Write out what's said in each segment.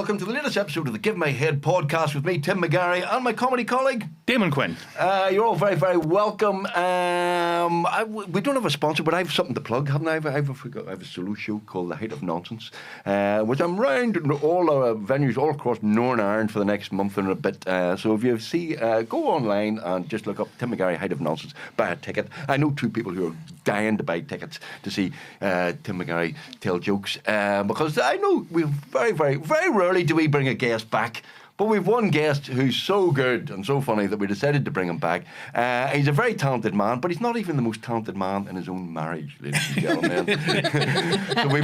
welcome to the latest episode of the Give My Head podcast with me, Tim Maguire, and my comedy colleague, Damon Quinn. You're all very, very welcome. We don't have a sponsor, but I have something to plug, haven't I? I have a solo show called The Height of Nonsense, which I'm round in all venues all across Northern Ireland for the next month and a bit. So if you see, go online and just look up Tim Maguire, Height of Nonsense, buy a ticket. I know two people who are dying to buy tickets to see Tim Maguire tell jokes, because I know we very, very, very rarely do we bring a guest back. But we've one guest who's so good and so funny that we decided to bring him back. He's a very talented man, but he's not even the most talented man in his own marriage, ladies and gentlemen. So we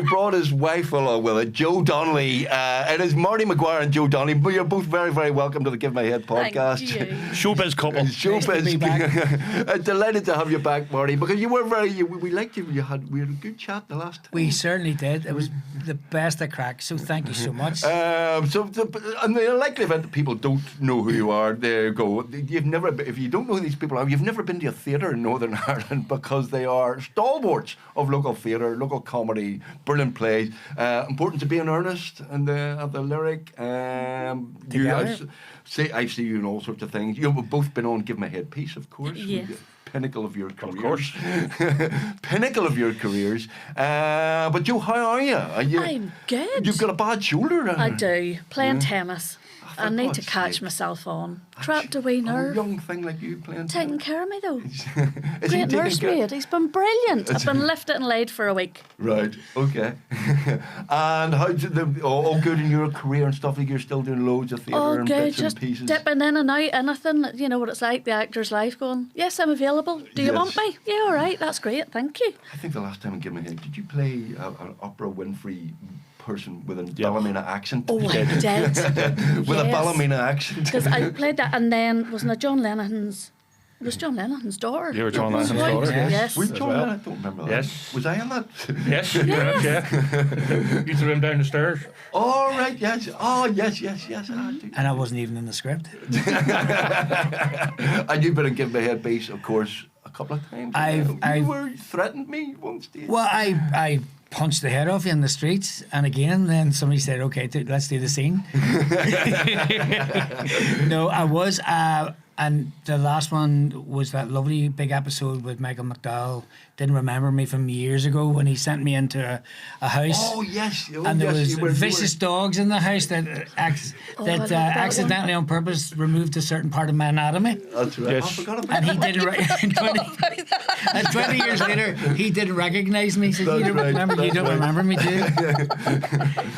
brought his wife along with it, Joe Donnelly. It is Marty Maguire and Joe Donnelly. But you're both very, very welcome to the Give My Head podcast. Showbiz couple. Showbiz. Nice delighted to have you back, Marty, because you were we liked you. We had a good chat the last time. We certainly did. It was the best of crack. So thank you so much. In the likely event that people don't know who you are, there you go. If you don't know who these people are, you've never been to a theatre in Northern Ireland, because they are stalwarts of local theatre, local comedy, brilliant plays. Important to be in earnest and the lyric. I see you in all sorts of things. You've both been on Give My Head Peace, of course. Yes. Pinnacle of your careers. Of course. Pinnacle of your careers. But Joe, how are you? I'm good. You've got a bad shoulder. I do. Playing tennis. I need to catch myself on. Trapped a wee nerve. A young thing like you playing Taking tennis. care of me though. Is he Great nurse taking care? maid. He's been brilliant. I've been lifted and laid for a week. Right, okay. And how did all good in your career and stuff? Like you're still doing loads of theatre Oh, and good. bits Just and pieces? dipping in and out, anything. You know what it's like, the actor's life going, yes, I'm available. Do you Yes. want me? Yeah, all right. That's great. Thank you. I think the last time in Give Me Head, did you play an Oprah Winfrey person with a Ballymena accent? Oh, I did. With a Yes. Ballymena accent? Because I played that, and then wasn't it John Lennon's? It was John Lennon's daughter. You were John At one Lennon's point. daughter, Yes. We As John well. Lennon? I don't remember that. Yes. Was I in that? Yes. Yeah. You threw him down the stairs. Oh, right, yes. Oh, yes. I do. And I wasn't even in the script. And you've been in Give My Head Base, of course, a couple of times. You threatened me one stage. Well, I punched the head off you in the streets, and again, then somebody said, "Okay, let's do the scene." No, I was. And the last one was that lovely big episode with Michael McDowell. Didn't remember me from years ago when he sent me into a house. Oh, yes. Oh, And there yes, was vicious dogs in the house that I love that accidentally on purpose removed a certain part of my anatomy. That's right. Yes. I forgot about And that. he didn't. And 20 years later, he didn't recognise me. He said, That's "You don't right, remember? You that's don't right." remember me, do you?"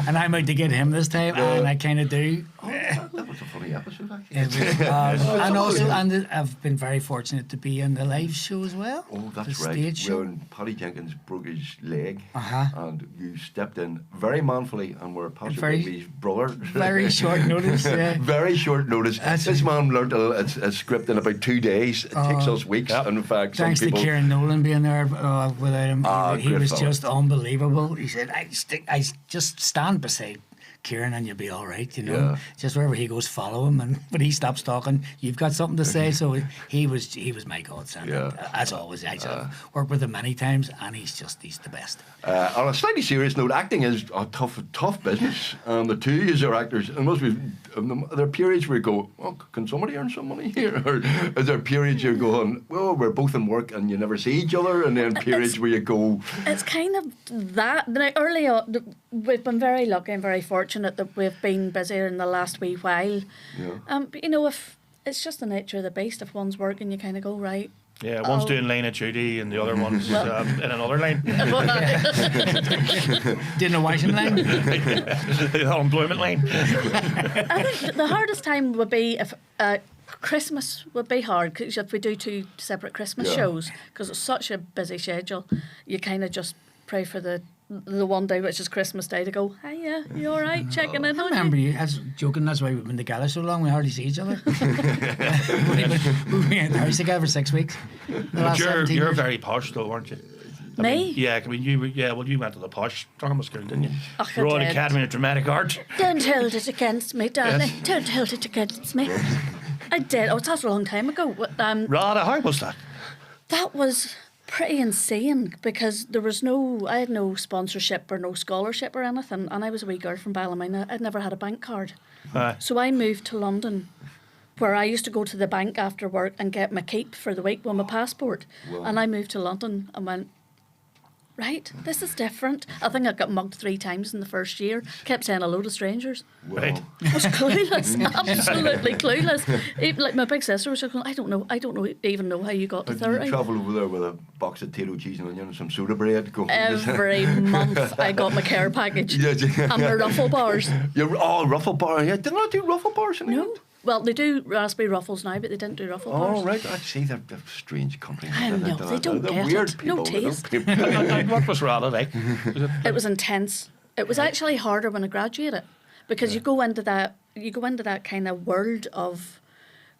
And I'm out to get him this time, and I kind of do. Oh, that was a funny episode, actually. It was, and I've been very fortunate to be in the live show as well. Oh, that's the right. Stage show. When Paddy Jenkins broke his leg, Uh-huh. and you stepped in very manfully and were Pastor Very- Bigby's brother. Very short notice. Yeah. Very short notice. That's This right. man learnt a script in about 2 days. It takes us weeks. Yep. And in fact, some Thanks to people... Kieran Nolan being there. Without him, he great was fella. just unbelievable. He said, I just stand beside Kieran and you'll be all right, you know. Yeah. Just wherever he goes, follow him. And when he stops talking, you've got something to say. So he was my godsend. Yeah. As always, I've worked with him many times, and he's the best. On a slightly serious note, acting is a tough business. The two of you are actors. And must be, are there periods where you go, oh, can somebody earn some money here? Or is there periods you're going, well, we're both in work and you never see each other? And then periods where you go... It's kind of that. Now, early on, we've been very lucky and very fortunate that we've been busier in the last wee while. Yeah. But you know, if it's just the nature of the beast, if one's working, you kind of go, right. Yeah, one's doing line of duty and the other one's in another line. Doing a washing line. The unemployment line. I think the hardest time would be if Christmas would be hard, because if we do 2 separate Christmas shows, because it's such a busy schedule, you kind of just pray for the one day, which is Christmas Day, to go, hiya, you all right, checking in I on remember you. you. I was joking. That's why we've been together so long. We hardly see each other. We've been in the house together for 6 weeks. The last 17 You're years. very posh though, weren't you? Me? Yeah, I mean, you went to the posh drama school, didn't you? Oh, I Royal did. Academy of Dramatic Art. Don't hold it against me, darling. Don't hold it against me. I did. Oh, that's a long time ago. Rada, how was that? That was pretty insane because I had no sponsorship or no scholarship or anything, and I was a wee girl from Ballymena. I'd never had a bank card. So I moved to London, where I used to go to the bank after work and get my keep for the week with my passport. Wow. And I moved to London and went, right, this is different. I think I got mugged 3 times in the first year. Kept saying hello to strangers. Wow. Right. I was clueless, absolutely clueless. Even, like my big sister was just going, I don't even know how you got to You 30. travel over there with a box of potato cheese and onion and some soda bread. Go. Every month I got my care package Yeah, and my ruffle bars. You're all ruffle bar. Yeah, did not do ruffle bars in No. England? Well, they do raspberry ruffles now, but they didn't do ruffle bars. Oh, right. I see. They're a strange country. I know, they don't They're get weird it. people. No They're taste. people. And what was Rada like? Was it- It was intense. It was actually harder when I graduated because you go into that kind of world of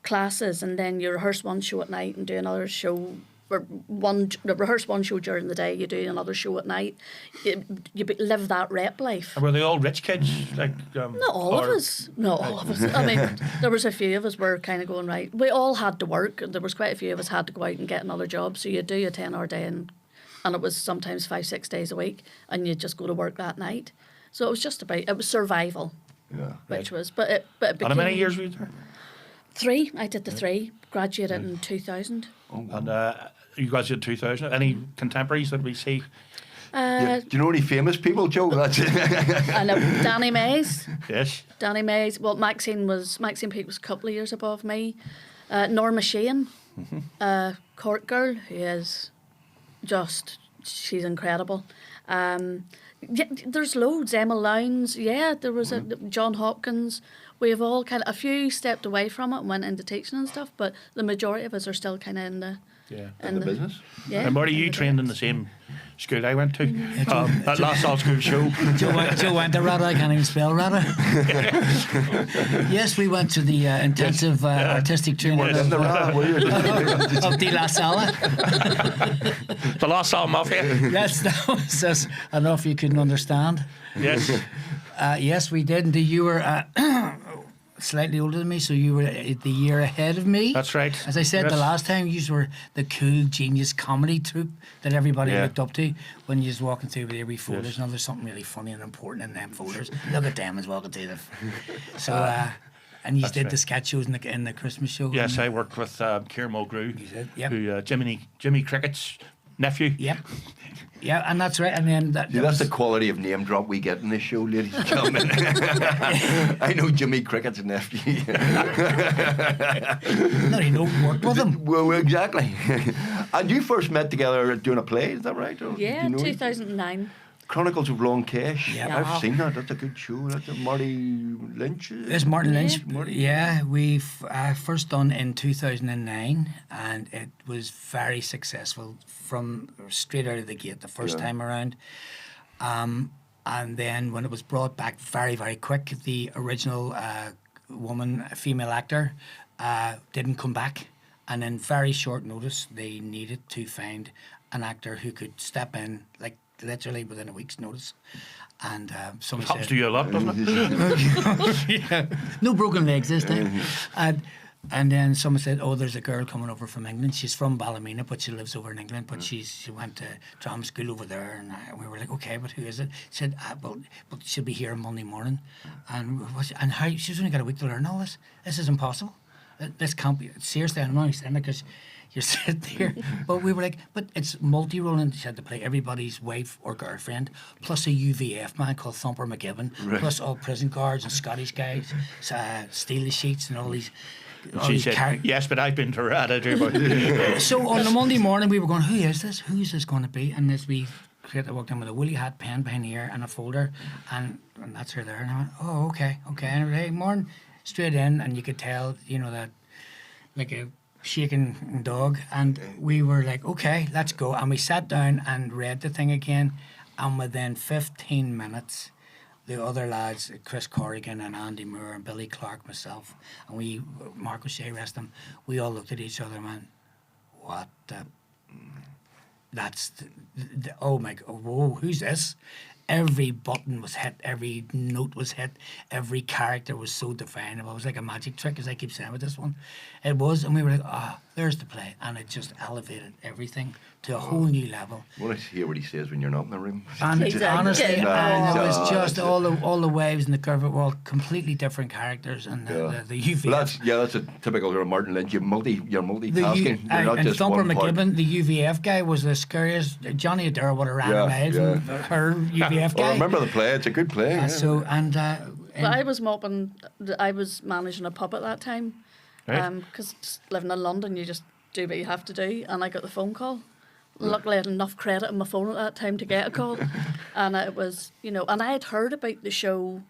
classes, and then you rehearse one show at night and do another show, or rehearse one show during the day, you do another show at night. You live that rep life. Were they all rich kids? Like Not all of us. Not all of us. I mean, there was a few of us were kind of going, right. We all had to work. There was quite a few of us had to go out and get another job. So you'd do a 10-hour day, and it was sometimes 5-6 days a week, and you'd just go to work that night. So it was survival, Yeah. which was, but it became... And how many years were you there? 3. I did the 3. Graduated in 2000. And you graduated in 2000. Any contemporaries that we see? Yeah. Do you know any famous people, Joe? That's I know Danny Mays. Yes. Danny Mays. Well, Maxine Peake was a couple of years above me. Norma Sheehan, Cork girl, who is she's incredible. Yeah, there's loads. Emma Lowndes. Yeah, there was John Hopkins. We have all a few stepped away from it and went into teaching and stuff, but the majority of us are still kind of in the in the business. Yeah. And Marty, you trained in the same school I went to. At last all school show. Joe went to Rada. I can't even spell Rada. Yes, we went to the intensive artistic training In the round, were you? of De La Sala. The Lost Soul Mafia. That was just enough you couldn't understand. Yes. Yes, we did. And you were slightly older than me, so you were the year ahead of me. That's right. As I said Yes. the last time, you were the cool genius comedy troupe that everybody Yeah. looked up to when you was walking through with every folders. Yes. And there's something really funny and important in them folders. Look at them as walking through them. So, and you did right. the sketch shows in the Christmas show. Yes, I worked with Kieran Mulgrew, did, yep. who Jimmy Cricket's nephew. Yep. Yeah, and that's right. And then See, that's the quality of name drop we get in this show, ladies and gentlemen. I know Jimmy Cricket's nephew. No, you don't work with them. Well, exactly. And you first met together doing a play, is that right? Or do Yeah, you know it? 2009. Chronicles of Long Cash. Yeah. I've seen that. That's a good show. That's a Marty Lynch. It's Martin Lynch. Marty. Yeah, we've first done in 2009, and it was very successful from straight out of the gate the first Yeah. time around. And then when it was brought back very, very quick, the original female actor, didn't come back. And in very short notice, they needed to find an actor who could step in, like literally within a week's notice. And somebody Happens said, to you a lot, doesn't it? yeah. No broken legs this time. And then someone said, "Oh, there's a girl coming over from England. She's from Ballymena, but she lives over in England. But she went to drama school over there." And we were like, "Okay, but who is it?" She said, "Well, but she'll be here on Monday morning." And how? She's only got a week to learn all this. This is impossible. This can't be. Seriously, I'm not saying that because you're sitting there. But we were like, but it's multi-rolling. She had to play everybody's wife or girlfriend, plus a UVF man called Thumper McGibbon, plus all prison guards and Scottish guys, steal the sheets and all these. She said, yes, but I've been to Rada too. But So on the Monday morning, we were going, who is this? Who's this going to be? And as we walked in with a woolly hat, pen behind the ear, and a folder, and that's her there. And I went, oh, okay. And hey, morning, straight in, and you could tell, that, like a shaking dog. And we were like, okay, let's go. And we sat down and read the thing again, and within 15 minutes, the other lads, Chris Corrigan and Andy Moore and Billy Clark, myself, and Mark O'Shea, rest him, we all looked at each other and went, what the... That's oh my God! Whoa! Who's this? every button was hit, every note was hit, every character was so definable. It was like a magic trick, as I keep saying with this one. It was, and we were like, there's the play, and it just elevated everything to a whole new level. I want to hear what he says when you're not in the room. And Exactly. honestly, Yeah. and it was just all the waves and the curve were all completely different characters, and the UVF. Well, that's a typical sort of Martin Lynch. You're multitasking. You're not and just Thumper one part. McGibbon, the UVF guy, was the scariest. Johnny Adair would have ran away from her UVF guy. I remember the play. It's a good play. Yeah. So and Well, I was I was managing a pub at that time. Right. Because living in London, you just do what you have to do. And I got the phone call. Luckily, I had enough credit on my phone at that time to get a call. And it was, and I had heard about the show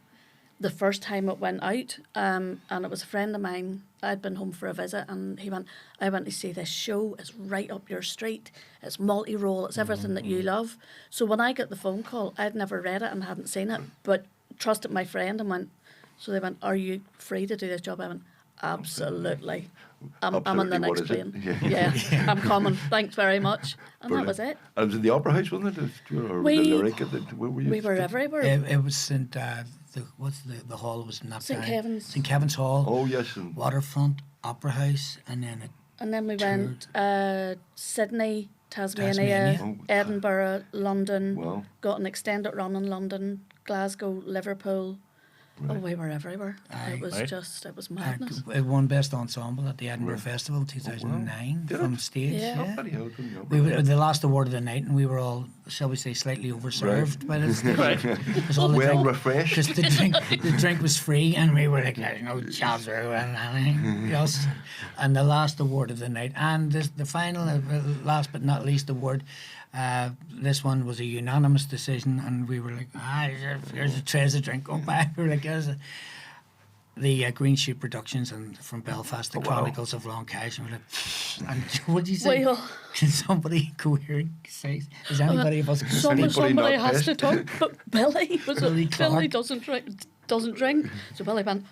the first time it went out. And it was a friend of mine. I'd been home for a visit, and he went, I went to see this show. It's right up your street. It's multi-role. It's everything that you love. So when I got the phone call, I'd never read it and hadn't seen it, but trusted my friend and went, so they went, are you free to do this job? I went, absolutely. I'm in the Absolutely, what next is it? plane. Yeah. Yeah, I'm coming. Thanks very much. And Brilliant. that was it. And it was in the Opera House, wasn't it? Or We- the Lyric? Where were you? We were everywhere. it was St. The hall was not St. Kevin's. St. Kevin's Hall. Oh, yes. And Waterfront, Opera House, and then And then we went Sydney, Tasmania, Tasmania. Oh. Edinburgh, London. Wow. Got an extended run in London, Glasgow, Liverpool. Oh, Right. we were everywhere. It was Right. it was madness. it won Best Ensemble at the Edinburgh Festival 2009 Did from it? stage. Yeah. Yeah. Bloody hell, couldn't you? We were the last award of the night, and we were all, shall we say, slightly overserved by this stage. Right. Because all the Well drink- refreshed. Because the drink was free, and we were like, there's no chazzer and anything else. And the last award of the night, and the final, last but not least award, this one was a unanimous decision, and we were like, here's a trays of drink, go back. We were like, here's the Green Sheep Productions and from Belfast, the wow. Chronicles of Long Cash, and we're like, and what did you say? Well, Can somebody coherent say? Is anybody of us somebody not has pissed? to talk. But Billy Billy Clark. Billy doesn't drink. So Billy went,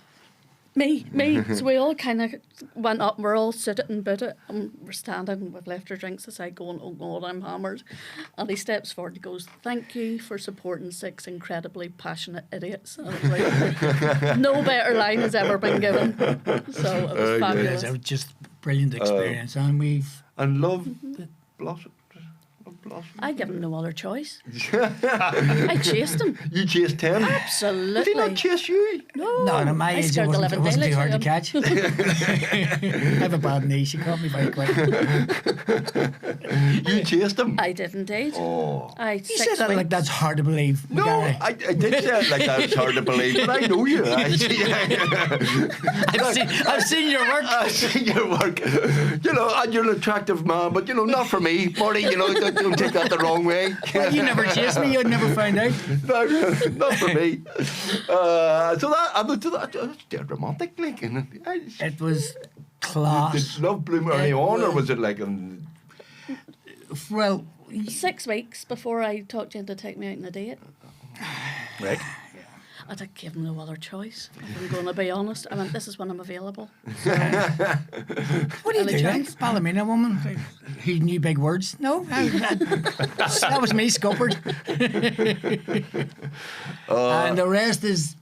me. So we all kind of went up. We're all suited and booted, and we're standing. We've left our drinks aside, going, "Oh God, I'm hammered." And he steps forward and goes, "Thank you for supporting 6 incredibly passionate idiots." And I was like, no better line has ever been given. So it was fabulous. It was just brilliant experience, and we've And love blossomed. Love blossomed. I give him no other choice. I chased him. You chased him. Absolutely. Did he not chase you? No, no, at my I age it scared the wasn't, it living wasn't too hard to daylights out of catch. I have a bad knee. She caught me very quick. You chased him. I did indeed. Oh. You said that like that's hard to believe. No, Gary. I did say it like that. It's hard to believe, but I know you. I've seen your work. I've seen your work. And you're an attractive man, but not for me, Marty. Don't take that the wrong way. Well, you never chased me. You'd never find out. No, not for me. That's dead romantic, like. It was Did class. love bloom early on, or was it like? Well, 6 weeks before I talked you into taking me out on a date. Right. I did give him no other choice. If I'm going to be honest. I went, this is when I'm available. what do you Any do? chance? Ballymena woman who knew big words? No, that was me, scuppered. And the rest is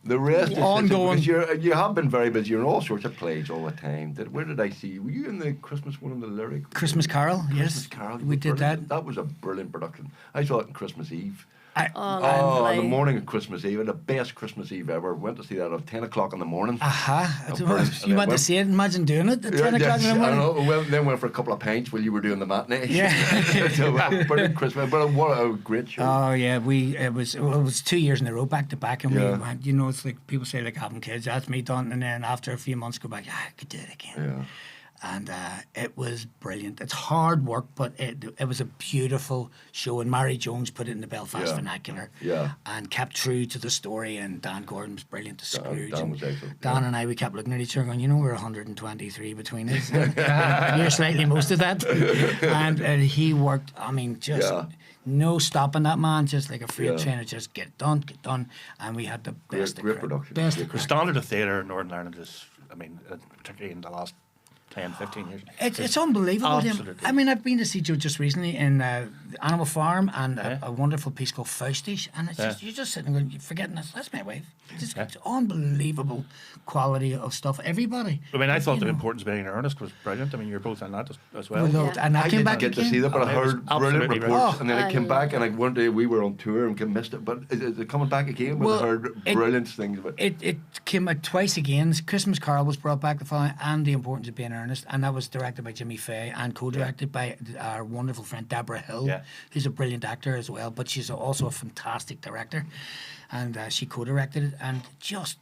ongoing. Because you have been very busy. You're in all sorts of plays all the time. Where did I see you? Were you in the Christmas one in the Lyric? Christmas Carol, yes. Christmas Carol. We did that. That was a brilliant production. I saw it on Christmas Eve. Oh, On the lovely. morning of Christmas Eve, the best Christmas Eve ever. Went to see that at 10 o'clock in the morning. Aha. brilliant. You went to see it, imagine doing it at 10 o'clock in the I morning. know. Well, then went for a couple of pints while you were doing the matinee. Yeah. So, brilliant Christmas. But what a great show. Oh yeah, it was 2 years in a row back to back, and Yeah. we went. It's like people say like having kids. That's me done, and then after a few months, go back. I could do it again. Yeah. And it was brilliant. It's hard work, but it was a beautiful show. And Mary Jones put it in the Belfast Yeah. vernacular, Yeah. and kept true to the story. And Dan Gordon was brilliant to Scrooge. Dan and was excellent, Dan yeah. and I, we kept looking at each other, going, we're 123 between us. And you're slightly most of that. And he worked. I mean, just. Yeah. No stopping that man, just like a freight Yeah. trainer, just get done, and we had the best Great of production. best The of standard of theatre in Northern Ireland is, particularly in the last 10, 15 years. It's unbelievable. Jim. Absolutely. I mean, I've been to see Joe just recently in Animal Farm and a wonderful piece called Faustish, and it's just, you're just sitting going, you're forgetting that's my wife. It's unbelievable quality of stuff. Everybody. I mean, I thought You the know. Importance of Being Earnest was brilliant. I mean, you're both on that as well. We loved- And I I came didn't back get to again. see that, but I Oh, it was heard brilliant absolutely reports, brilliant. and then I it came back, and loved one day we were on tour and missed it. But is it coming back again? But I heard brilliant things about it. It came out twice again. Christmas Carol was brought back the following, and The Importance of Being Earnest, and that was directed by Jimmy Fay and co-directed by our wonderful friend Deborah Hill, Yeah. who's a brilliant actor as well, but she's also a fantastic director, and she co-directed it, and just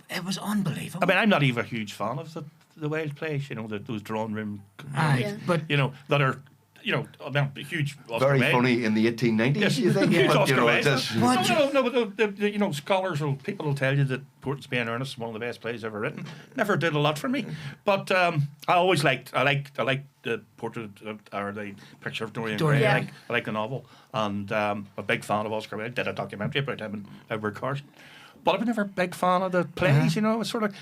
it was unbelievable. I mean, I'm not even a huge fan of the Wales plays, you know, those drawing room, Aye, Yeah. but you know, that are, you know, I mean, huge Oscar Very May. funny in the 1890s, Yes, you think? huge But, Oscar you know, May. it just, No, but you know, people will tell you that Importance of Being Earnest is one of the best plays ever written. Never did a lot for me, but I always liked the portrait or the picture of Dorian Gray. Dorian. I like the novel, and a big fan of Oscar Wilde. Did a documentary about him and Edward Carson. But I was never a big fan of the plays, you know. It sort of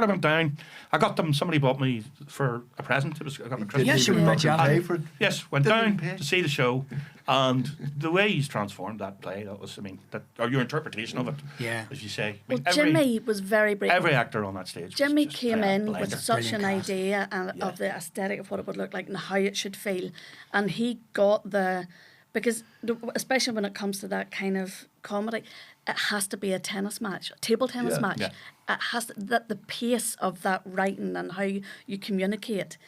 went down. I got them. Somebody bought me for a present. I got a Christmas. Yes, you present. were much Didn't after. pay for it. Yes, went Didn't down pay. to see the show, and the way he's transformed that play, that was, I mean, or your interpretation of it, Yeah. as you say. I Well, mean, Jimmy was very brave. every actor on that stage. was Jimmy just came in with blinding. such an Brilliant cast. idea of the aesthetic of what it would look like and how it should feel, and he got because especially when it comes to that kind of comedy, it has to be a tennis match, a table tennis Yeah. match. Yeah. It has that the pace of that writing and how you communicate,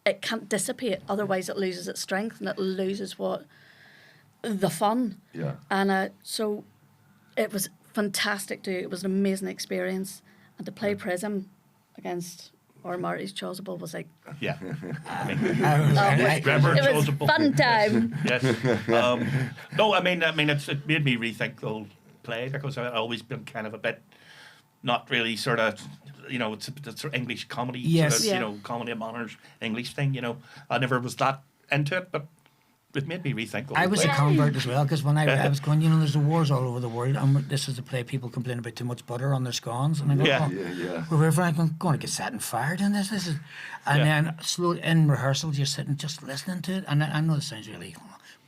it can't dissipate. Otherwise, it loses its strength and it loses the fun. Yeah. And so it was fantastic to do. It was an amazing experience. And to play Prism against Marty's Chasuble was like, Yeah. I- it was fun time. Yes. No, I mean, it made me rethink the whole play, because I've always been kind of a bit not really sort of, you know, it's sort of English comedy, Yes. sort of, Yeah. you know, comedy of manners, English thing, you know. I never was that into it, but it made me rethink the whole I was a play. convert as well, because when I was going, you know, there's the wars all over the world, and this is the play people complain about too much butter on their scones, and I go, Yeah. oh, Yeah. we're going to get set and fired in this. This is, and then slow in rehearsal, you're sitting just listening to it, and I know this sounds really,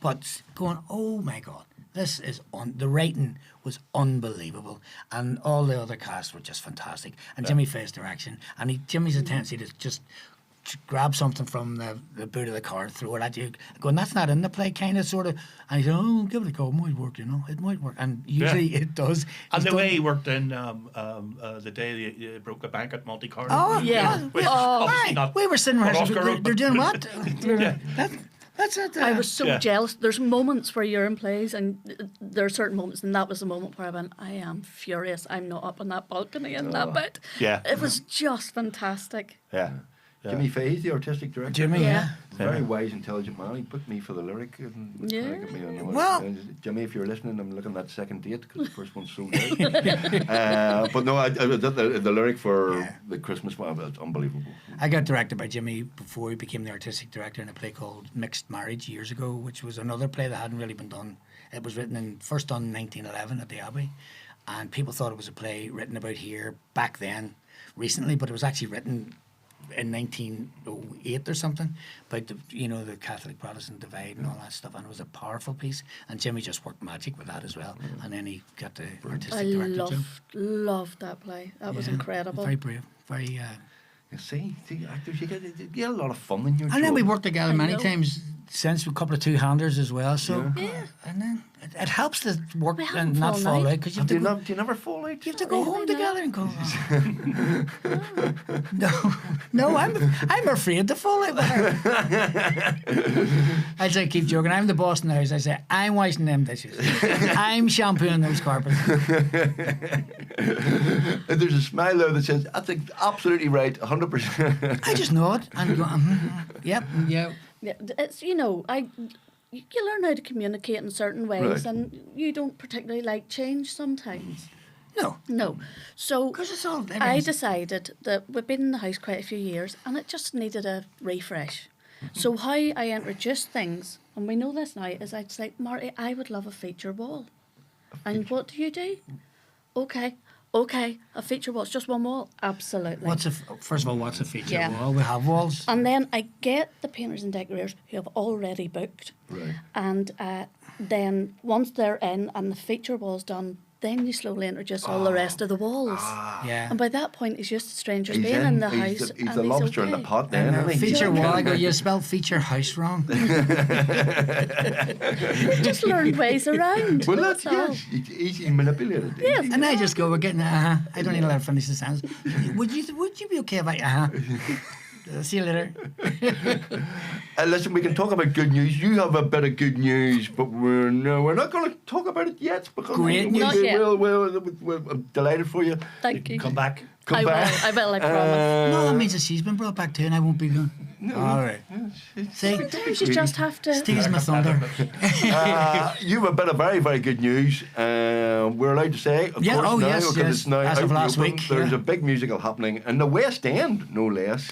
but going, oh my God, this is the writing was unbelievable, and all the other cast were just fantastic, and Jimmy Fay's direction, and Jimmy's a tendency to just grab something from the boot of the car, throw it at you, going, that's not in the play, kind of, sort of. And he said, oh, give it a go, it might work, you know, it might work. And usually it does. And He's the done- way he worked in the day they broke the bank at Monte Carlo. Oh, Yeah. Which is Oh. obviously Aye, not we were sitting what rehearsing, Oscar wrote, they're but- doing what? Yeah. That's it. I was so Yeah. jealous. There's moments where you're in plays, and there are certain moments, and that was the moment where I went, I am furious. I'm not up on that balcony in that bit. Yeah. It was just fantastic. Yeah. Jimmy Fay, he's the artistic director. Jimmy, Yeah. Very wise, intelligent man. He put me for the lyric. And Yeah. get me on the Well- Jimmy, if you're listening, I'm looking at that second date because the first one's sold out. But no, I did the lyric for the Christmas one. It's unbelievable. I got directed by Jimmy before he became the artistic director in a play called Mixed Marriage years ago, which was another play that hadn't really been done. It was first done in 1911 at the Abbey, and people thought it was a play written about here back then, recently, but it was actually written in 1908 or something, about the Catholic Protestant divide and all that stuff, and it was a powerful piece. And Jimmy just worked magic with that as well, and then he got the artistic I director too. loved that play. That was Yeah, incredible. Very brave, very. You see, actors, you get a lot of fun in your And then we job. worked together I many know. times since, with a couple of two-handers as well. So, Yeah. and then it helps to work We haven't and not fall fall out. out, because you have Do to you, go. do you never fall out? You have to go Really home not. together and go. "Oh." No, I'm afraid to fall out with her. I'd say, keep joking. I'm the boss in the house. I say, I'm washing them dishes. I'm shampooing those carpets. And there's a smile there that says, "That's absolutely right, 100%." I just nod and go, yep, yeah. Yeah, it's you learn how to communicate in certain ways, Right. and you don't particularly like change sometimes. No, No, so because it's all. I everything's- decided that we've been in the house quite a few years, and it just needed a refresh. So how I introduce things, and we know this now, is I'd say, Marty, I would love a feature wall. And what do you do? Okay. okay, a feature wall, it's just one wall. Absolutely. First of all, what's a feature Yeah. wall? We have walls. And then I get the painters and decorators who have already booked. Right. And then once they're in and the feature wall's done, then you slowly introduce all the rest of the walls. Yeah. And by that point, he's used to strangers He's being in the house. He's and the lobster in the okay. pot then, And isn't he? feature wall, I go, you spelled feature house wrong. Just learned ways around. Well, that's all. yes. It's easy manipulated. Yes. And I just go, we're getting I don't even let her finish the sentence. Would you be okay if I see you later. Listen, we can talk about good news. You have a bit of good news, but we're not going to talk about it yet because Great news. Not yet. I'm delighted for you. Thank you. Come back. Come I back. will, I promise. No, that means that she's been brought back too, and I won't be gone. All right. See, You just have to. Steve's my thunder. You have a bit of very, very good news. We're allowed to say, of Yeah, course, oh, now, yes, because yes. it's now As out of in the last open. week, There's yeah. a big musical happening in the West End, no less,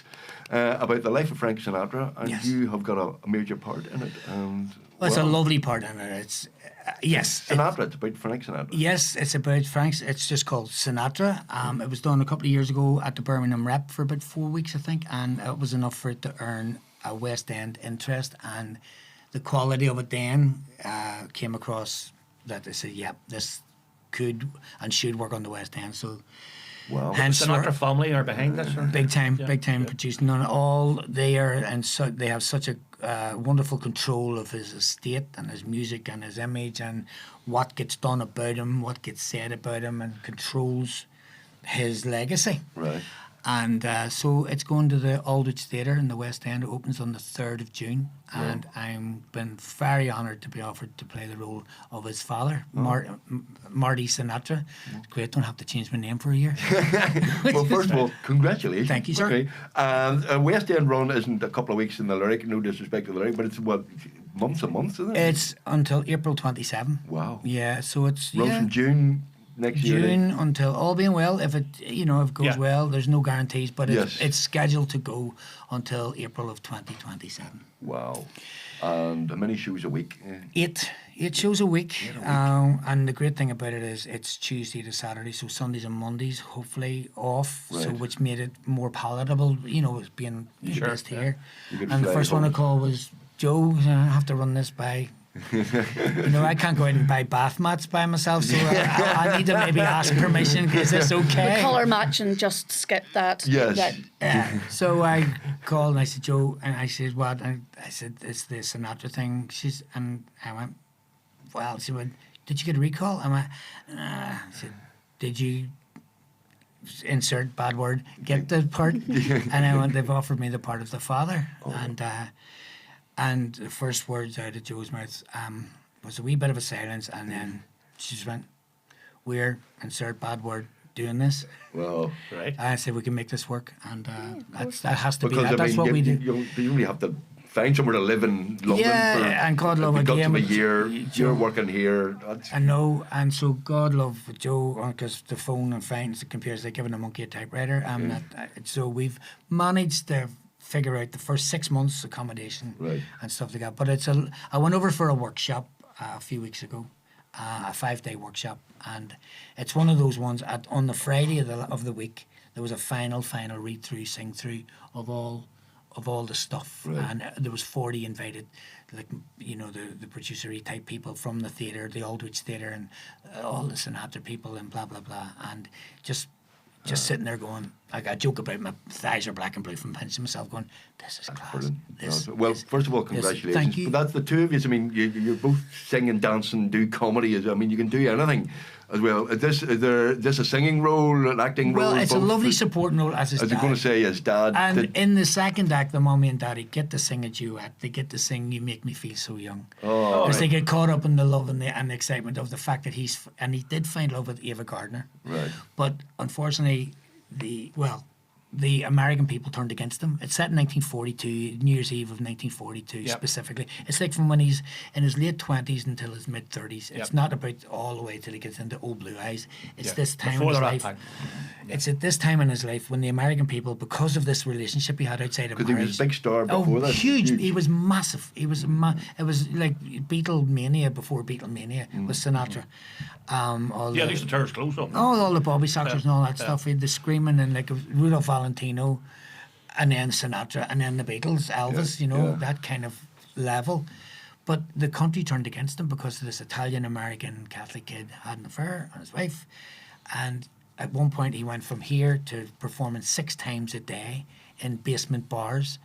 about the life of Frank Sinatra, and Yes. you have got a major part in it. And Well, it's a lovely part in it. It's yes. Sinatra. It's about Frank Sinatra. Yes, it's about Frank's. It's just called Sinatra. It was done a couple of years ago at the Birmingham Rep for about 4 weeks, I think, and it was enough for it to earn a West End interest. And the quality of it then came across that they said, yeah, this could and should work on the West End. So Wow. hence Sinatra family are behind this. Or? big time Yeah. producing on all there, and so they have such a wonderful control of his estate and his music and his image and what gets done about him, what gets said about him, and controls his legacy. Right. And so it's going to the Aldwych Theatre in the West End. It opens on the 3rd of June. And I'm been very honoured to be offered to play the role of his father, Marty Sinatra. It's great, don't have to change my name for a year. Well, first of all, congratulations. Thank you, sir. Okay. And West End run isn't a couple of weeks in the lyric, no disrespect to the lyric, but it's what, months and months, isn't it? It's until April 27. Wow. Yeah, so it's Runs from June next year. June until all being well. If it if it goes Yeah. well, there's no guarantees, but Yes. it's scheduled to go until April of 2027. Wow. And how many shows a week? Eight shows a week. And the great thing about it is it's Tuesday to Saturday, so Sundays and Mondays hopefully off, so Right. which made it more palatable, as being Sure, based here. You could And the fly first one I home. called was, Joe, I have to run this by. I can't go out and buy bath mats by myself, so I need to maybe ask permission. Is this okay? Colour match and just skip that. Yes. So I called and I said, Joe, and I said, what? And I said, it's the Sinatra thing. And I went, well, she went, did you get a recall? I went, I said, did you insert bad word, get the part? And I went, they've offered me the part of the father. And the first words out of Joe's mouth was a wee bit of a silence, and then she just went, we're, insert bad word, doing this. Well, Right. I said we can make this work, and that has to be because that. That's what we do. you only have to find somewhere to live in London. Yeah, for, and God love if you got again, them a year. Joe- You're working here. That's, I know, and so God love Joe, because the phone and finds the computers, they're giving a monkey a typewriter. So we've managed to figure out the first 6 months accommodation Right. and stuff like that. But I went over for a workshop a few weeks ago, a 5-day workshop, and it's one of those ones. On the Friday of the week, there was a final read through, sing through of all the stuff, Right. and there was 40 invited, like the producery type people from the theatre, the Aldwych Theatre, and all the Sinatra people, and blah blah blah, and just sitting there going, like, I joke about my thighs are black and blue from pinching myself, going, this is class. brilliant. Well, first of all, congratulations. Thank you. But that's the two of you. I mean, you're both sing and dance and do comedy. I mean, you can do anything as well. Is this a singing role, an acting role? Well, it's a both? lovely supporting role as his I was going to dad. say, as dad. And in the second act, the mummy and daddy get to sing a duet. They get to sing "You Make Me Feel So Young," because they get caught up in the love and the excitement of the fact that he did find love with Ava Gardner. Right. But unfortunately, the American people turned against him. It's set in 1942, New Year's Eve of 1942 Yep. specifically. It's like from when he's in his late 20s until his mid 30s. It's Yep. not about all the way till he gets into Old Blue Eyes. It's Yeah. this time Before in his the Rat life. Pack. It's at this time in his life when the American people, because of this relationship he had outside of Because he marriage, was a big star before that. huge. He was massive. He was it was like Beatlemania before Beatlemania with Sinatra. All Yeah, the- they used to tear his clothes up. all the Bobby Soxers and all that stuff. We had the screaming and like Rudolph Valentino, and then Sinatra, and then the Beatles, Elvis. That kind of level. But the country turned against him because this Italian American Catholic kid had an affair on his wife, and at one point he went from here to performing 6 times a day in basement bars.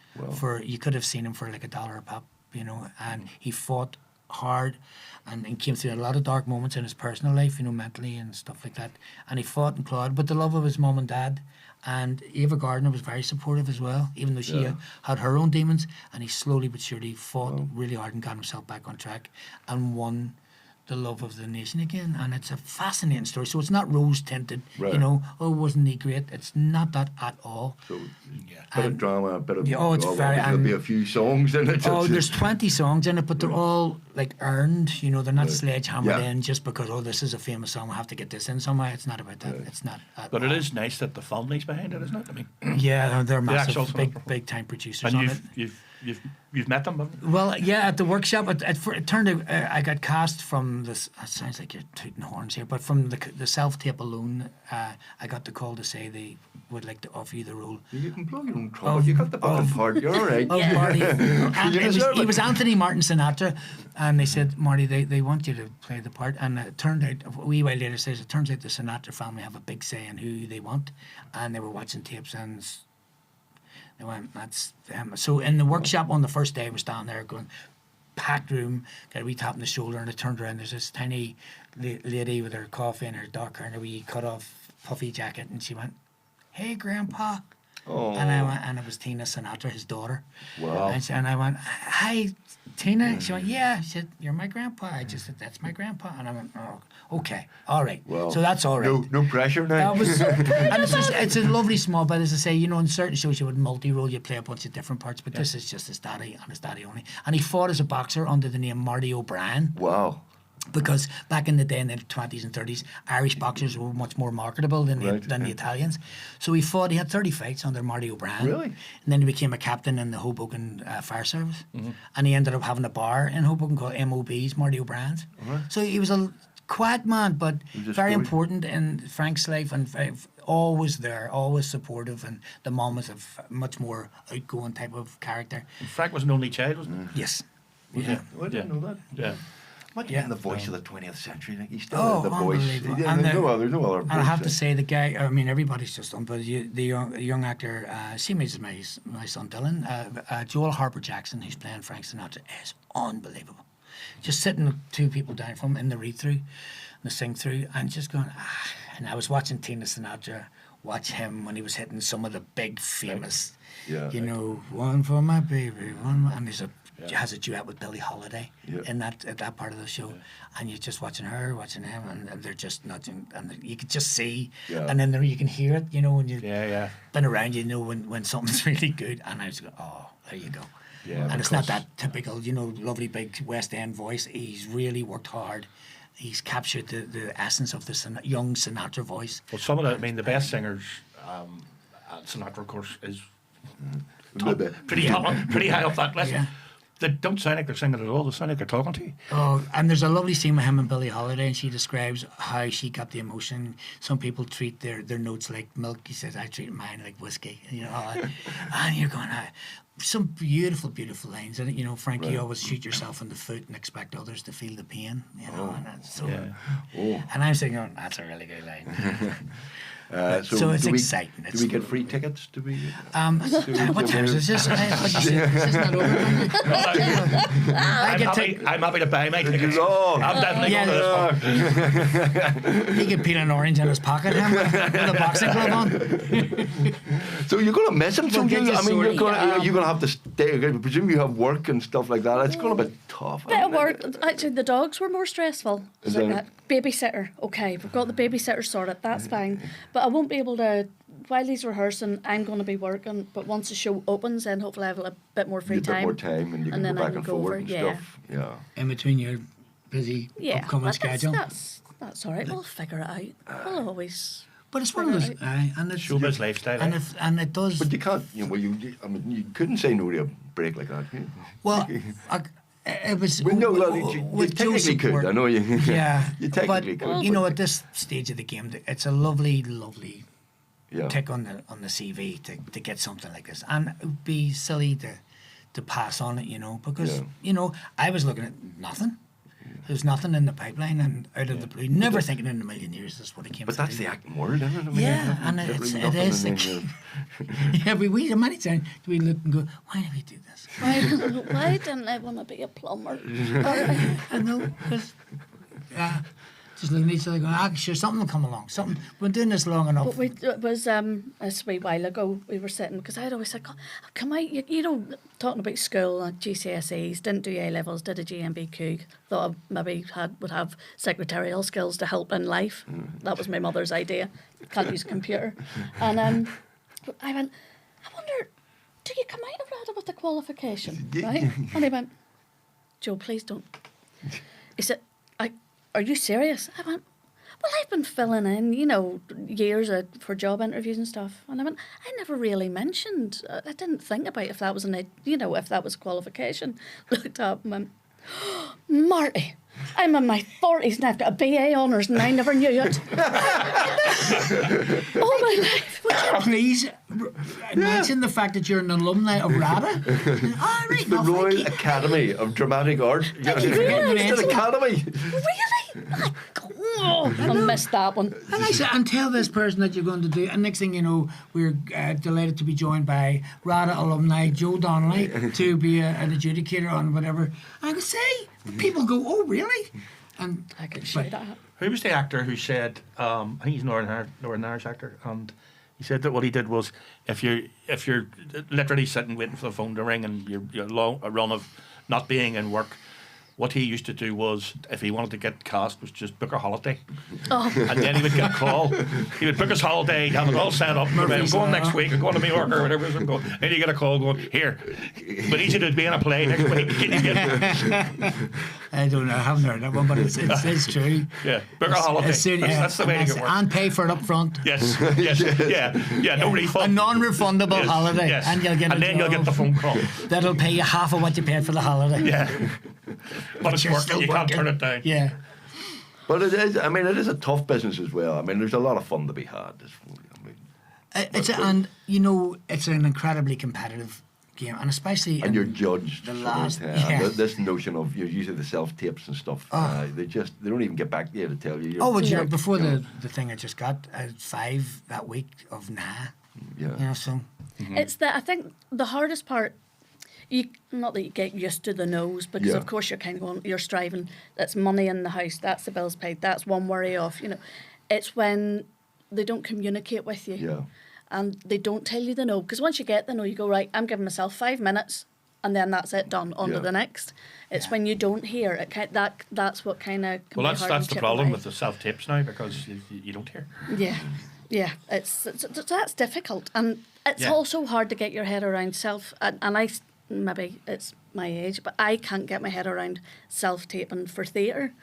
You could have seen him for like $1 a pop, and he fought hard and came through a lot of dark moments in his personal life, mentally and stuff like that. And he fought and clawed, but the love of his mum and dad. And Ava Gardner was very supportive as well, even though she had her own demons. And he slowly but surely fought really hard and got himself back on track and won the love of the nation again. And it's a fascinating story. So it's not rose tinted, Right. wasn't he great? It's not that at all. So, bit of drama, a bit of. it's very- There'll be a few songs in it. There's 20 songs in it, but they're all like earned. They're not sledgehammered Yeah. in just because this is a famous song. I have to get this in somehow. It's not about that. It's not. At But all. it is nice that the family's behind it, isn't it? I mean, Yeah, they're actual massive, song. big time producers and on it. you've met them. haven't you? Well, yeah, at the workshop, it turned out I got cast from this. It sounds like you're tooting horns here, but from the self-tape alone, I got the call to say they would like to offer you the role. You can plug your own trumpet. You got the bottom part. You're all right. Of Marty. And You deserve it it. was Anthony Martin Sinatra, and they said, Marty, they want you to play the part. And it turned out, a wee while later, says it turns out the Sinatra family have a big say in who they want, and they were watching tapes and. They went, that's them. So in the workshop on the first day, we're standing there going, packed room, got a wee tap on the shoulder, and I turned around. There's this tiny lady with her coffee and her dark hair and a wee cut off puffy jacket, and she went, "Hey, Grandpa." Oh. And I went, and it was Tina Sinatra, his daughter. Wow. And I went, "Hi, Tina." She went, "Yeah." She said, "You're my grandpa." I just said, "That's my grandpa." And I went, "Oh, okay, all right." Well, so that's all right. No pressure now. That was, and it's a lovely small bit. As I say, in certain shows you would multi-role, you play a bunch of different parts, but this is just his daddy and his daddy only. And he fought as a boxer under the name Marty O'Brien. Wow. Because back in the day, in the 20s and 30s, Irish boxers were much more marketable than Right, the Italians. So he had 30 fights under Marty O'Brien. Really? And then he became a captain in the Hoboken Fire Service. Mm-hmm. And he ended up having a bar in Hoboken called MOB's, Marty O'Brien's. So he was a quiet man, but was a very story. important in Frank's life and always there, always supportive. And the mom was a much more outgoing type of character. Frank was an only child, wasn't Yes. Yeah. Oh, I didn't know that. he? Yeah. Imagine the voice of the 20th century. Like, he's still Oh, the voice. unbelievable. Yeah, And there's no other And I have to voice, say, the guy, I mean, everybody's just on, but the young actor, same age as my son Dylan, Joel Harper Jackson, who's playing Frank Sinatra, is unbelievable. Just sitting 2 people down from him in the read-through, the sing-through, and just going, And I was watching Tina Sinatra watch him when he was hitting some of the big famous, Yeah. one for my baby, and has a duet with Billie Holiday Yeah. in that part of the show, and you're just watching her, watching him, and they're just nudging, and you can just see, Yeah. and then you can hear it, when you've Yeah. been around, when something's really good, and I was going, oh, there you go. Yeah, And it's not that typical, lovely big West End voice. He's really worked hard. He's captured the essence of the young Sinatra voice. Well, some of the best singers, Sinatra, of course, is pretty high up that list. Yeah. They don't sound like they're singing at all. They sound like they're talking to you. Oh, and there's a lovely scene with him and Billie Holiday, and she describes how she got the emotion. Some people treat their notes like milk. He says, I treat mine like whiskey. And you're going, some beautiful, beautiful lines. And, Frank, you always shoot yourself in the foot and expect others to feel the pain, and that's so. Yeah. Oh. And I'm saying, that's a really good line. So it's do we, exciting. Do we get free tickets? Do we? What time is this? What'd you say? Is this not over? I'm happy to buy my tickets. Oh. I'm definitely Yeah, going to this one. He could peel an orange in his pocket, with a boxing glove on. So you're going to miss him. So We'll get you you're sorted, going to have to stay. I presume you have work and stuff like that. It's going to be tough. Bit of work. Actually, the dogs were more stressful. Is that- Babysitter. Okay, we've got the babysitter sorted. That's fine. But I won't be able to while he's rehearsing, I'm going to be working, but once the show opens, then hopefully I have a bit more free You get a time. bit more time and you can then go I back can and go over, forward and yeah. stuff. Yeah. In between your busy upcoming but schedule. That's all right. We'll figure it out. We'll always. But it's one of those, and it's Showbiz lifestyle. and it does. But you can't, I mean, you couldn't say no to a break like that. Can you? Well, it was. Well, no, well, you with technically Josie could. Port- I know you. Yeah, you technically but could. you know, but- at this stage of the game, it's a lovely yeah. tick on the CV to get something like this, and it would be silly to pass on it, because Yeah. I was looking at nothing. There's nothing in the pipeline, and out of the blue, never thinking in a million years this is what it came. But to that's do. the acting world, isn't it? I mean, Yeah, and literally it nothing, is. and Like, then yeah, we many times do we look and go, why did we do this? Why didn't I want to be a plumber? I know, because just looking at each other going, sure, something will come along. Something. We've been doing this long enough. But it was a wee while ago. We were sitting because I'd always said, "Come out, you know, talking about school and GCSEs. Didn't do A levels, did a GMBQ. Thought I maybe would have secretarial skills to help in life. That was my mother's idea. Can't use a computer." And I went, "I wonder, do you come out of RADA with a qualification, right?" And he went, "Joe, please don't." He said, "Are you serious?" I went, "Well, I've been filling in, years for job interviews and stuff." And I went, "I never really mentioned. I didn't think about if that was if that was a qualification." Looked up and went, "Marty, I'm in my 40s and I've got a BA honours and I never knew it." All my life. Please mention the fact that you're an alumni of RADA. All right, The no, Royal thank you. Academy of Dramatic Art. you very much. It's an academy. Really? I missed that one. And I said, and tell this person that you're going to do. And next thing you know, we're delighted to be joined by RADA alumni Joe Donnelly to be an adjudicator on whatever. And I would say, people go, "Oh, really?" And I could shout that. Who was the actor who said, I think he's Northern Irish actor, and he said that what he did was, if you're literally sitting waiting for the phone to ring and you're a run of not being in work, what he used to do was, if he wanted to get cast, was just book a holiday. Oh. And then he would get a call. He would book his holiday, have it all set up. I'm going next week, I'm going to New York or whatever. I'm going. And you get a call going, "Here, we need you to be in a play next week." Can you get I don't know, I haven't heard that one, but it's true. Yeah, book a holiday. As soon- That's the way to get work. And pay for it up front. Yes, yeah, no A refund. non-refundable Yes, holiday. yes. And you'll get and then you'll get the phone call. That'll pay you half of what you paid for the holiday. Yeah. But it's you're working, still you can't working. turn it down. Yeah. But it is. I mean, it is a tough business as well. I mean, there's a lot of fun to be had. It's an incredibly competitive game, and especially And in you're judged. the so last. that, Yeah. This notion of usually the self tapes and stuff. They don't even get back there to tell you. Oh, Yeah. before the thing I just got, I had 5 that week of Yeah. so. It's I think the hardest part, not that you get used to the no's, because Yeah. of course you're striving. That's money in the house. That's the bills paid. That's one worry off. It's when they don't communicate with you, Yeah. and they don't tell you the no. Because once you get the no, you go, right, I'm giving myself 5 minutes, and then that's it, done. On to Yeah. the next. It's when you don't hear it. That's what kind of. Well, that's the problem with the self tapes now, because you don't hear. Yeah, it's that's difficult, and it's Yeah. also hard to get your head around self. And maybe it's my age, but I can't get my head around self taping for theatre,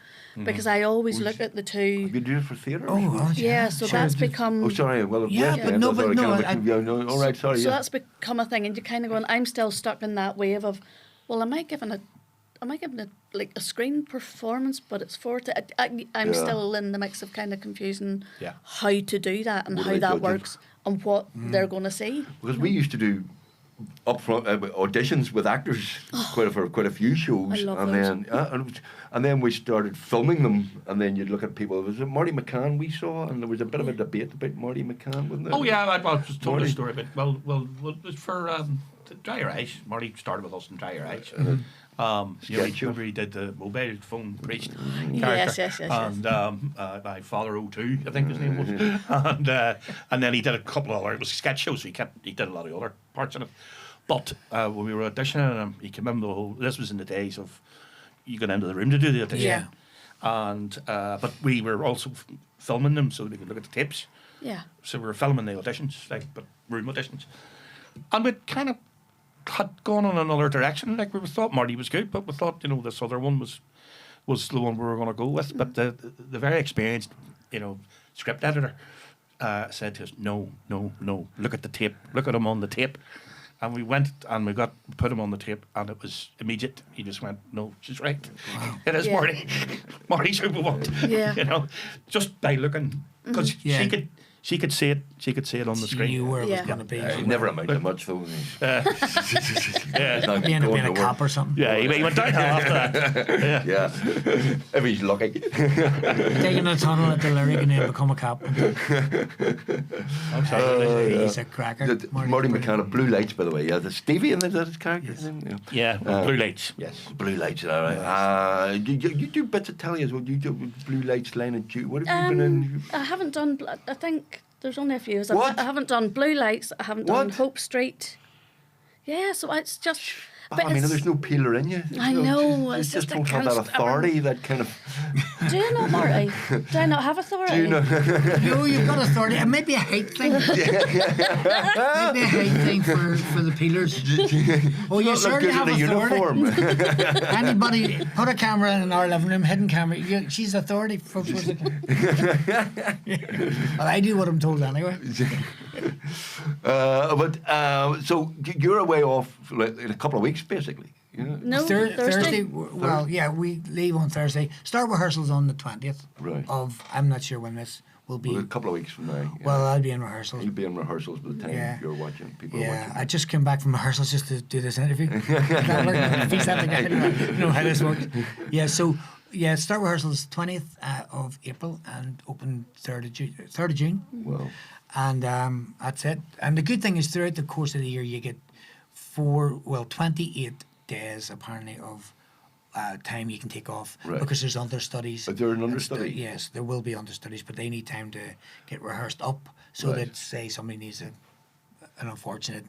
because I always look at the two. You do it for theatre? Oh, God, Yeah, so Sure, that's just- become. Oh, sorry. Well, Yeah, yes, but yeah, no, that's but all no, kind of no, all right, sorry. So Yeah. that's become a thing, and you're kind of going. I'm still stuck in that wave of, well, am I giving it like a screen performance, but it's for it? I'm Yeah. still in the mix of kind of confusing Yeah. how to do that and What do how they that judge it? works and what they're going to see. Because we used to do upfront auditions with actors for quite a few shows, I love and those. then we started filming them, and then you'd look at people. Was it Marty McCann we saw, and there was a bit of a debate about Marty McCann, wasn't there? Oh yeah, I just told Marty. the story, but well, it was for Dry Your Eyes. Marty started with us in Dry Your Eyes. Sketch show. Remember he did the mobile phone priest Yes, character, yes. and my Father O2, I think his name was, and then he did a couple of other. It was sketch shows. So he did a lot of other parts in it. But when we were auditioning him, he came in the whole. This was in the days of you got into the room to do the audition. Yeah. And but we were also filming them so we could look at the tapes. Yeah. So we were filming the auditions, like, but room auditions. And we kind of had gone in another direction. Like, we thought Marty was good, but we thought, you know, this other one was the one we were going to go with. But the very experienced, you know, script editor said to us, no, look at the tape. Look at him on the tape. And we went and we put him on the tape, and it was immediate. He just went, no, she's right. It is Marty. Marty's who we want. Yeah. You know, just by looking, because she could see it. She could see it on the screen. You knew where it was Yeah. going to be. He never amounted much, though. Yeah. He ended up being a cop or something. Yeah, he went downhill after that. Yeah, if he's lucky. Taking a tunnel at the lyric and then become a cop. I'm sorry. He's a cracker. Marty McCann, Blue Lights, by the way. Yeah, that's Stevie, and that's his character's name. Yeah, Blue Lights. Yes, Blue Lights. All right. You do bits of telly as well. You do Blue Lights, Line and Duty. What have you been in? I haven't done. I think there's only a few. What? I haven't done Blue Lights. I haven't done Hope Street. Yeah, so it's just. But I mean, there's no peeler in you. I know, it's You just just don't I have that can't- authority, that kind of. Do you not, Marty? Do I not have authority? Do you know? No, you've got authority. It might be a height thing. Maybe a height thing for the peelers. Oh, you Not look certainly good have in a authority. uniform. Anybody put a camera in our living room, hidden camera. She's authority, folks. Well, I do what I'm told anyway. So you're away off like, in a couple of weeks, basically. Yeah. No, Thursday. Well, yeah, we leave on Thursday. Start rehearsals on the 20th. Right. Of I'm not sure when this will be. Well, a couple of weeks from now. Yeah. Well, I'll be in rehearsals. You'll be in rehearsals by the time Yeah. you're watching. People are Yeah, watching. I just came back from rehearsals just to do this interview. You know how this works. Yeah, so start rehearsals 20th of April and open 3rd of June. Well, And that's it. And the good thing is throughout the course of the year you get 28 days apparently of time you can take off Right. because there's understudies. Is there an and understudy? yes, there will be understudies, but they need time to get rehearsed up so Right. that say somebody needs an unfortunate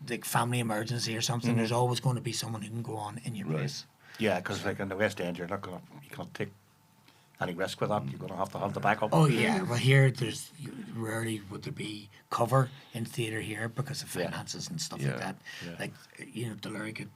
like family emergency or something. There's always going to be someone who can go on in your Right. place. Yeah, because like in the West End, you can't take any risk with that. You're going to have the backup. Oh yeah, well here there's rarely would there be cover in theatre here because of Yeah. finances and stuff Yeah. like that. Yeah. Like the Lyric had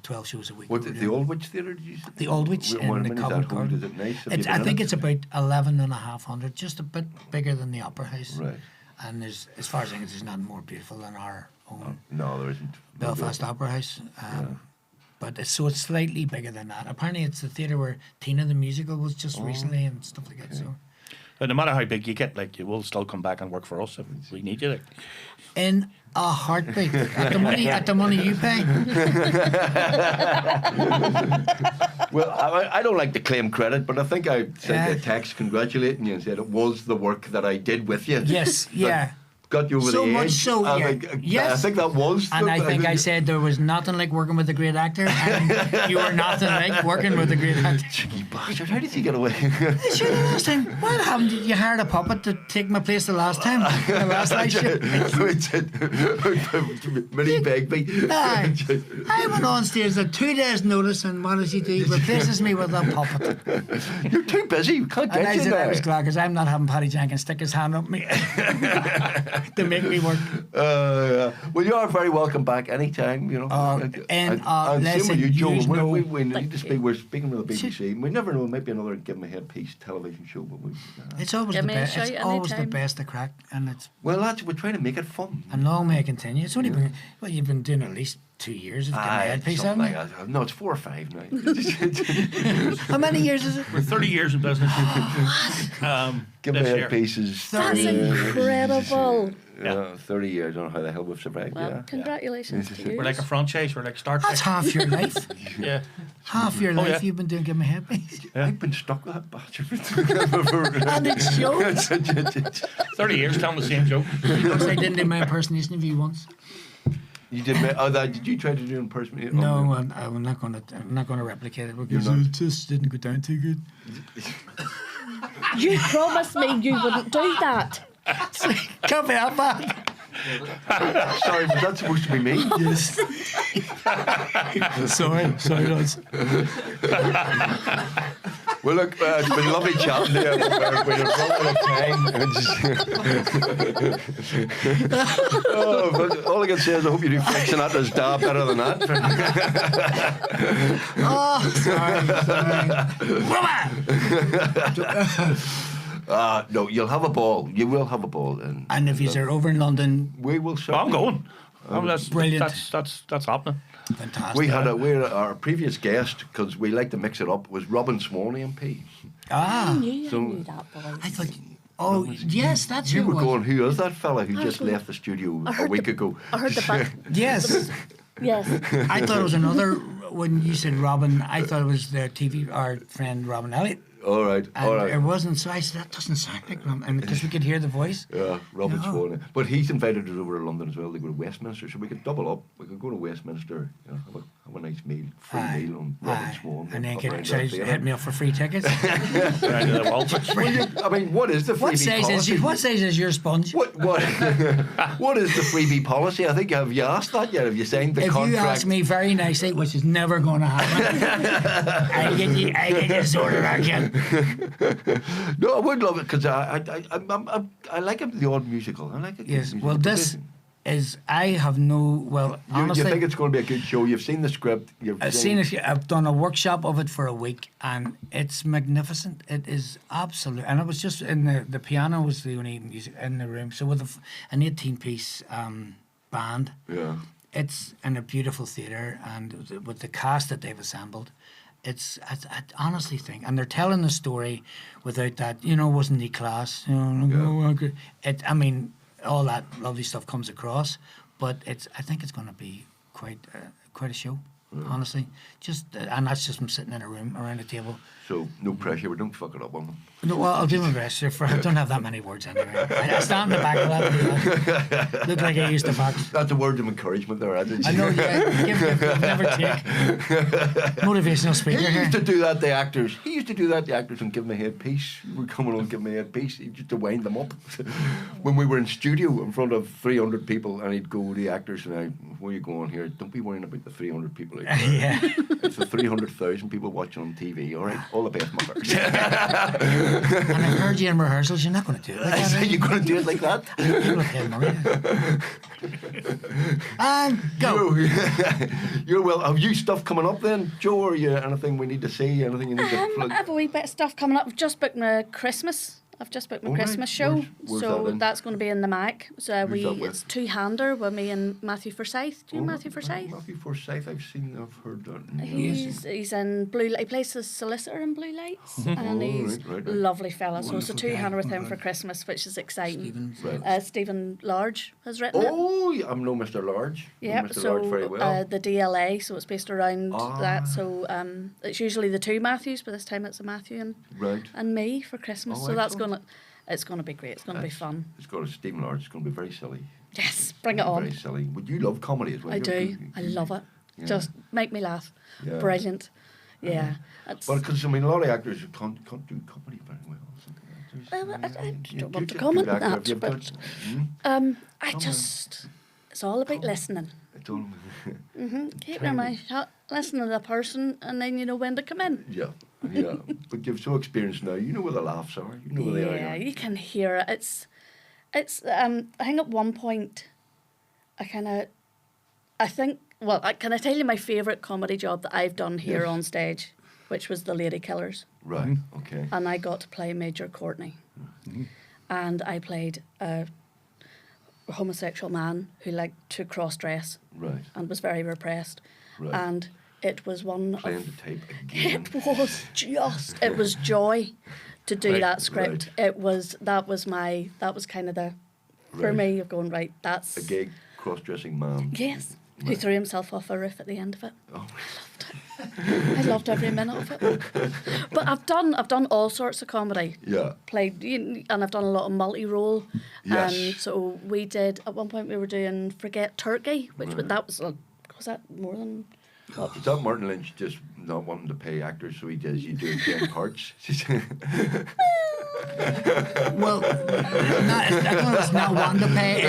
12 shows a week. what we were the doing. Old Theatre? Did you say? The Aldwych What in the many is Covent that hold? Garden. Is it nice? Have you It's, been I in think it? it's about 11,500, just a bit bigger than the Opera House. Right. And there's, as far as I think, there's nothing more beautiful than our own No, there isn't. Belfast Opera House. But it's slightly bigger than that. Apparently, it's the theatre where Tina the musical was just recently and stuff like that. So, But no matter how big you get, like you will still come back and work for us if we need you. Like. in a heartbeat, at the money you pay. Well, I don't like to claim credit, but I think I sent you a Yeah. text congratulating you and said it was the work that I did with you. Yes, that yeah. Got you over So the much edge. so, I yeah. think, Yes. I think that was. And I think I said there was nothing like working with a great actor, and you were nothing like working with a great actor. Cheeky bastard! How did he get away? Sure, the last time, what happened? Did you hire a puppet to take my place the last time? The last night show? Minnie Begbie. Aye. I went on stage at 2 days' notice, and what does he do? He replaces me with a puppet. You're too busy. We can't And get I you said I was now. glad because I'm not having Paddy Jenkins stick his hand up me to make me work. Well, you are very welcome back anytime. You know. And, same listen, with you, Joe. yous know- We need to Thank speak. you. We're speaking with the BBC. We never know. Maybe another Give Me Headpiece television show, but we. It's always Give the me a best. shout It's always the anytime. best to crack, and it's Well, we're trying to make it fun. and long may it continue. It's only been you've been doing at least 2 years of getting a headpiece, something haven't like you? that. No, it's 4 or 5 now. How many years is it? We're 30 years in business. Give Me this year. Headpieces. That's incredible. 30 years. I don't know how the hell we've survived. Well, Yeah. congratulations to you. We're like a franchise. We're like Star Trek. That's half your life. Yeah. Half your Oh, life yeah. you've been doing Give Me a Headpiece. I've been stuck with that bastard. And it shows. 30 years telling the same joke. Looks like I didn't do my impersonation of you once. You did. Did you try to do in person? No, I'm not going to replicate it because not? it just didn't go down too good. You promised me you wouldn't do that. Can't be that bad. Sorry, was that supposed to be me? Yes. sorry, lads. Well, look, it's been lovely chatting to you. We're running out of time. Oh, but all I can say is I hope you do Frank Sinatra's dad better than that. Oh, sorry. No, you'll have a ball. You will have a ball. And if you're over in London, we will. I'm going. That's brilliant. That's happening. fantastic. We had our previous guest, because we like to mix it up, was Robin Swan MP. Ah. I knew So- that boy. I thought, oh, yes, that's You who were it was. going, who is that fella who I just was- left the studio I a heard week the- ago? I heard the back. Yes. Yes. I thought it was another, when you said Robin, I thought it was the TV, our friend Robin Elliott. All right, And all it right. wasn't, so I said, that doesn't sound like Robin. And because we could hear the voice. Yeah, Robin No. Swan. But he's invited us over to London as well. They go to Westminster, so we could double up. We could go to Westminster, have a nice meal, free Aye, meal on Robin aye. Swan. And then up get, around sorry, that theatre. hit me up for free tickets. Right, Well, I mean, what is the freebie What size is your sponge? What what is the freebie policy? I think, have you asked that yet? Have you signed the If contract? you ask me very nicely, which is never going to happen, I get you sorted out again. No, I would love it because I like the odd musical. I like it. Yes, well, this is, I have no, well, You honestly, think it's going to be a good show? You've seen the script. I've seen it. I've done a workshop of it for a week, and it's magnificent. It is absolute. And it was just in the piano was the only music in the room. So with an 18-piece band, Yeah. it's in a beautiful theatre, and with the cast that they've assembled, I honestly think, and they're telling the story without that, wasn't he class? I mean, all that lovely stuff comes across, but I think it's going to be quite a show, honestly. And that's just from sitting in a room around a table. So no pressure, but don't fuck it up on them. No, well, I'll do my best. I don't have that many words anyway. I stand in the back of that. Look like I used to box. That's a word of encouragement there, I know, yeah. Give, never take. Motivational speaker He here. used to do that to actors. He used to do that to actors and Give Me Headpiece. We're coming on Give Me Headpiece. He used to wind them up. When we were in studio in front of 300 people, and he'd go to the actors and where are you going here? Don't be worrying about the 300 people out there. Yeah. It's the 300,000 people watching on TV. All right, all the best, muckers. And I've heard you in rehearsals, you're not going to do it like I that. said, you're going to do it like that? People are paying money. And go. You're well. Have you stuff coming up then, Joe? Or you anything we need to see? Anything you need to plug? I have a wee bit of stuff coming up. I've just booked my Christmas. I've just booked my Oh, right. Christmas show, Where's so that in? that's going to be in the Mac. So Who's that with? it's two-hander with me and Matthew Forsyth. Do you know Oh, Matthew Forsyth? Matthew Forsyth. I've heard that. He's in Blue Light. He plays the solicitor in Blue Lights, and he's right. lovely fella. So it's a Wonderful guy. two-hander with him for Christmas, which is exciting. Right. Stephen Large has written it. Oh, yeah, I'm no Mr. Large. Know Yep, Mr. Large very so well. the DLA, so it's based around Ah. that. So it's usually the two Matthews, but this time it's a Matthew Right. and me for Christmas. Oh, So that's excellent. it's gonna be great. It's gonna be fun. It's got a Stephen Large. It's going to be very silly. Yes, bring it on. Very silly. Would you love comedy as well? I You're do. good. I love it. Yeah. Just make me laugh. Yeah. Brilliant. Yeah. It's, Well, because I mean, a lot of actors can't do comedy very well. I You don't want to just comment good on actor. that, Have you but done- it's all about listening. It's all- Keep your mouth shut, listen to the person, and then you know when to come in. Yeah, yeah. But you're so experienced now. You know where the laughs are. You know where they Yeah, are. you can hear it. It's. I think at one point, can I tell you my favourite comedy job that I've done here Yes. on stage, which was The Lady Killers, Right. Okay. and I got to play Major Courtney, and I played a homosexual man who liked to cross-dress Right. and was very repressed, Right. and it was one Playing of. the tape again. It was joy to do Right, that script. right. That was kind of the, for Right. me, of going, right, that's. A gay cross-dressing man. Yes. Who Right. threw himself off a roof at the end of it. Oh, I loved every minute of it. But I've done all sorts of comedy. yeah. And I've done a lot of multi-role. Yes. And so we did, at one point we were doing Forget Turkey, which Right. that was that more than. Is that Martin Lynch just not wanting to pay actors, so he does? You do 10 parts. Well, I don't know, it's not one to pay.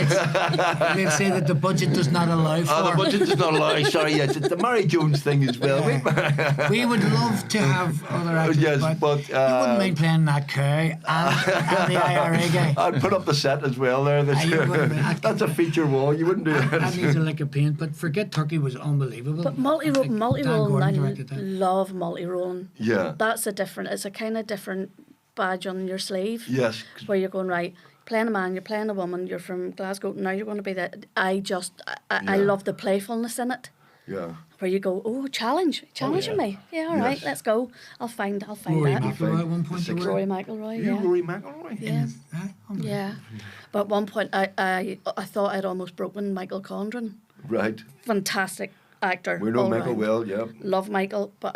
They'll say that the budget does not allow for. The budget does not allow. Sorry, yes, it's the Mary Jones thing as well. We would love to have other actors, Yes, but, you wouldn't mind playing that cow and the IRA guy. I'd put up the set as well there. That's a feature wall. You wouldn't do That that. needs a lick of paint, but Forget Turkey was unbelievable. But Dan Gordon multi-rolling, directed I that. love multi-rolling. Yeah. That's it's a kind of different badge on your sleeve. Yes. Where you're going, right, playing a man, you're playing a woman, you're from Glasgow, now you're going to be that. I love the playfulness in it. Yeah. Where you go, challenging me. Yeah, all right, Yes. let's go. I'll find Rory that. McIlroy at one point. you were. Rory McIlroy, You yeah. Rory McIlroy? Yeah. Unbelievable. Yeah. But at one point, I thought I'd almost broken Michael Condren. Right. Fantastic actor. We know all Michael round. well, yeah. Love Michael. But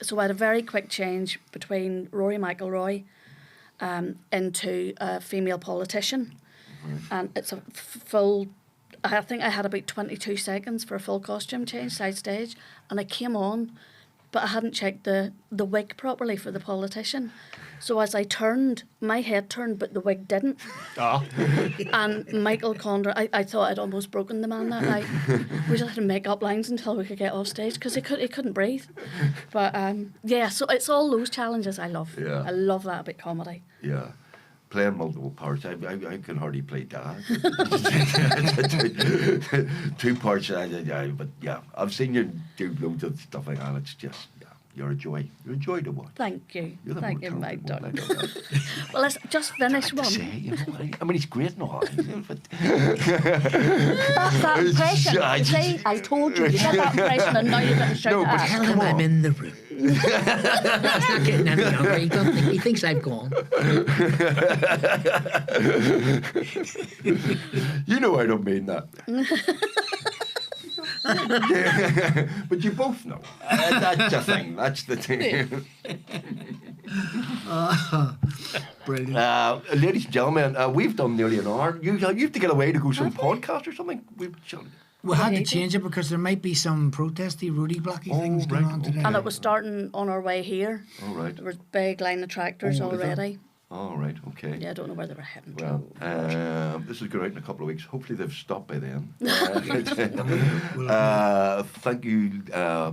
so I had a very quick change between Rory McIlroy into a female politician. And it's a full... I think I had about 22 seconds for a full costume change, side stage, and I came on, but I hadn't checked the wig properly for the politician. So as I turned, my head turned, but the wig didn't. Ah. And Michael Condren, I thought I'd almost broken the man that night. We just had to make up lines until we could get off stage because he couldn't breathe. But yeah, so it's all those challenges I love. Yeah. I love that about comedy. Yeah. Playing multiple parts, I can hardly play dad. Two parts, but yeah, I've seen you do loads of stuff like that. It's just, yeah, you're a joy. You're a joy to watch. Thank you. You're the Thank more you, Mike. talented one, I know that. Well, let's just finish To one. say, you know, I mean, he's great and all, but That's that impression. I- See, I told you. You get that impression and now you're going to shout No, at but us. Tell him I'm in the room. He's not getting any younger. He thinks I've gone. you know I don't mean that. But you both know. That's the thing. That's the thing. Brilliant. Ladies and gentlemen, we've done nearly an hour. You have to get away to go some podcast or something. We had to change it because there might be some protesty, Rudy Blocky things going right, on today. And it was starting on our way here. All right. There was a big line of tractors Oh, is there? already. All right, okay. Yeah, I don't know where they were heading to. Well, this is going out in a couple of weeks. Hopefully they've stopped by then. Thank you,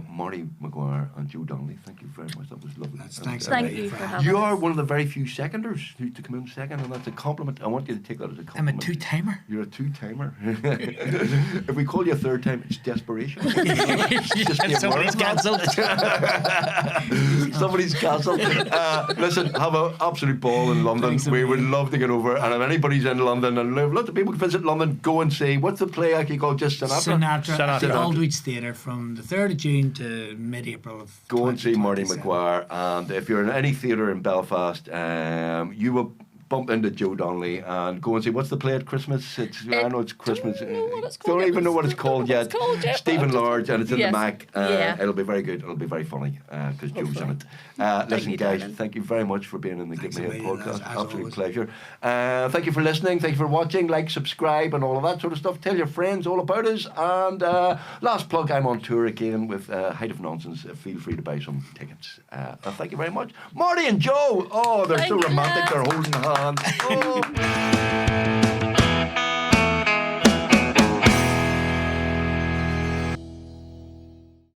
Marty Maguire and Joe Donnelly. Thank you very much. That was lovely. Thanks. Thank you for having You us. are one of the very few seconders who to come in second, and that's a compliment. I want you to take that as a I'm a compliment. two-timer. You're a two-timer. If we call you a third time, it's desperation. Just be Somebody's aware of that. cancelled. Somebody's cancelled. Listen, have an absolute ball in London. Thanks a We would million. love to get over. And if anybody's in London, and lots of people can visit London, go and see. What's the play actually called? Just Sinatra? Sinatra at the Sinatra. Aldwych Theatre from the 3rd of June to mid-April of Go and see Marty 2027. Maguire. And if you're in any theatre in Belfast, you will bump into Joe Donnelly and go and see what's the play at Christmas. I know it's Christmas. Don't know what it's called. Don't even know what it's called yet. Stephen Lord, and it's in Yes. the Mac. Yeah. It'll be very good. It'll be very funny because Joe's in it. Listen, you, guys, darling. thank you very much for being in the Give Thanks Me a Head million, podcast. as Absolute always. pleasure. Thank you for listening. Thank you for watching. Like, subscribe, and all of that sort of stuff. Tell your friends all about us. And last plug, I'm on tour again with Height of Nonsense. Feel free to buy some tickets. Thank you very much. Marty and Joe. Oh, they're so Thank you. romantic. They're holding hands. Oh.